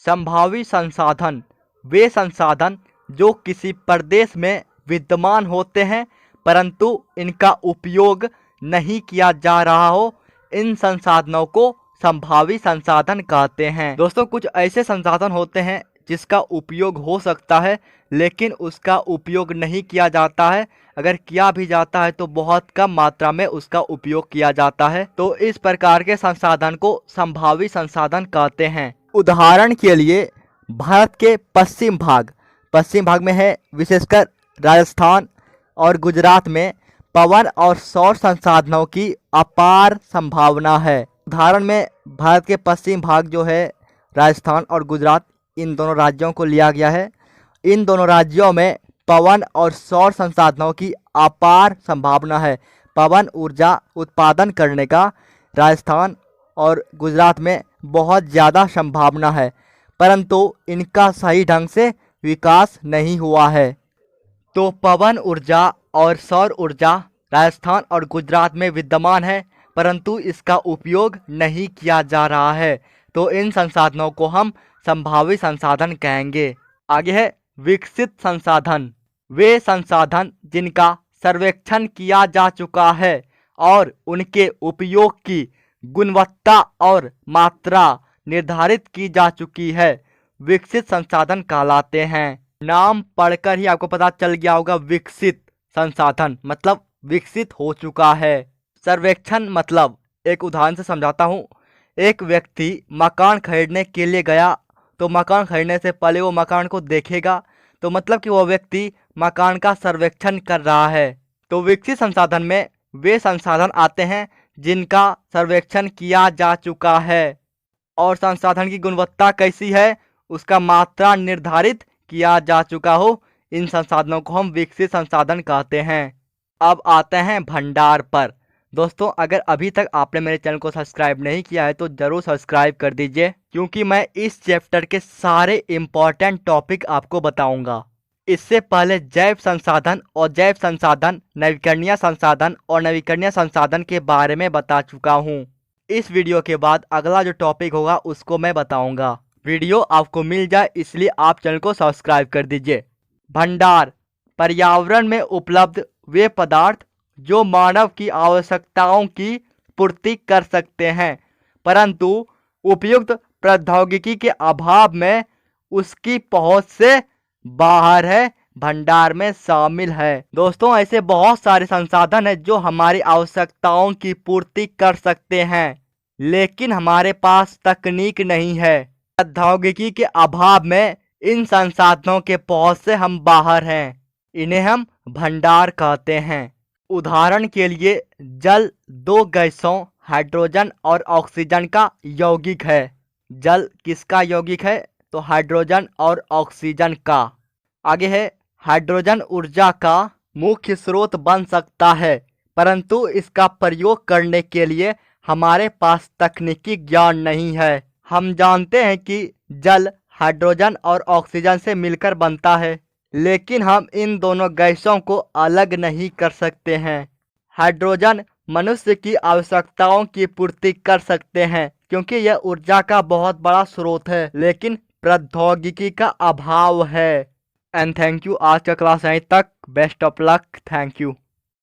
संभावी संसाधन वे संसाधन जो किसी प्रदेश में विद्यमान होते हैं परंतु इनका उपयोग नहीं किया जा रहा हो, इन संसाधनों को संभावी संसाधन कहते हैं। दोस्तों, कुछ ऐसे संसाधन होते हैं जिसका उपयोग हो सकता है लेकिन उसका उपयोग नहीं किया जाता है, अगर किया भी जाता है तो बहुत कम मात्रा में उसका उपयोग किया जाता है। तो इस प्रकार के संसाधन को संभावी संसाधन कहते हैं। उदाहरण के लिए भारत के पश्चिम भाग में है, विशेषकर राजस्थान और गुजरात में पवन और सौर संसाधनों की अपार संभावना है। उदाहरण में भारत के पश्चिम भाग जो है राजस्थान और गुजरात, इन दोनों राज्यों को लिया गया है। इन दोनों राज्यों में पवन और सौर संसाधनों की अपार संभावना है। पवन ऊर्जा उत्पादन करने का राजस्थान और गुजरात में बहुत ज़्यादा संभावना है, परंतु इनका सही ढंग से विकास नहीं हुआ है। तो पवन ऊर्जा और सौर ऊर्जा राजस्थान और गुजरात में विद्यमान है परंतु इसका उपयोग नहीं किया जा रहा है, तो इन संसाधनों को हम संभावी संसाधन कहेंगे। आगे है विकसित संसाधन वे संसाधन जिनका सर्वेक्षण किया जा चुका है और उनके उपयोग की गुणवत्ता और मात्रा निर्धारित की जा चुकी है, विकसित संसाधन कहलाते हैं। नाम पढ़कर ही आपको पता चल गया होगा, विकसित संसाधन मतलब विकसित हो चुका है। सर्वेक्षण मतलब, एक उदाहरण से समझाता हूँ। एक व्यक्ति मकान खरीदने के लिए गया तो मकान खरीदने से पहले वो मकान को देखेगा, तो मतलब कि वो व्यक्ति मकान का सर्वेक्षण कर रहा है। तो विकसित संसाधन में वे संसाधन आते हैं जिनका सर्वेक्षण किया जा चुका है और संसाधन की गुणवत्ता कैसी है उसका मात्रा निर्धारित किया जा चुका हो, इन संसाधनों को हम विकसित संसाधन कहते हैं। अब आते हैं भंडार पर। दोस्तों, अगर अभी तक आपने मेरे चैनल को सब्सक्राइब नहीं किया है तो ज़रूर सब्सक्राइब कर दीजिए, क्योंकि मैं इस चैप्टर के सारे इम्पॉर्टेंट टॉपिक आपको बताऊंगा। इससे पहले जैव संसाधन और जैव संसाधन, नवीकरणीय संसाधन और नवीकरणीय संसाधन के बारे में बता चुका हूँ। इस वीडियो के बाद अगला जो टॉपिक होगा उसको मैं बताऊंगा। वीडियो आपको मिल जाए इसलिए आप चैनल को सब्सक्राइब कर दीजिए। भंडार पर्यावरण में उपलब्ध वे पदार्थ जो मानव की आवश्यकताओं की पूर्ति कर सकते हैं परंतु उपयुक्त प्रौद्योगिकी के अभाव में उसकी पहुंच से बाहर है, भंडार में शामिल है। दोस्तों, ऐसे बहुत सारे संसाधन हैं जो हमारी आवश्यकताओं की पूर्ति कर सकते हैं लेकिन हमारे पास तकनीक नहीं है। प्रौद्योगिकी के अभाव में इन संसाधनों के पहुंच से हम बाहर हैं, इन्हें हम भंडार कहते हैं। उदाहरण के लिए जल दो गैसों हाइड्रोजन और ऑक्सीजन का यौगिक है। जल किसका यौगिक है? तो हाइड्रोजन और ऑक्सीजन का। आगे है हाइड्रोजन ऊर्जा का मुख्य स्रोत बन सकता है परंतु इसका प्रयोग करने के लिए हमारे पास तकनीकी ज्ञान नहीं है। हम जानते हैं कि जल हाइड्रोजन और ऑक्सीजन से मिलकर बनता है लेकिन हम इन दोनों गैसों को अलग नहीं कर सकते हैं। हाइड्रोजन मनुष्य की आवश्यकताओं की पूर्ति कर सकते हैं क्योंकि यह ऊर्जा का बहुत बड़ा स्रोत है लेकिन प्रौद्योगिकी का अभाव है। And thank you. आज का क्लास यहीं तक। Best of luck. Thank you.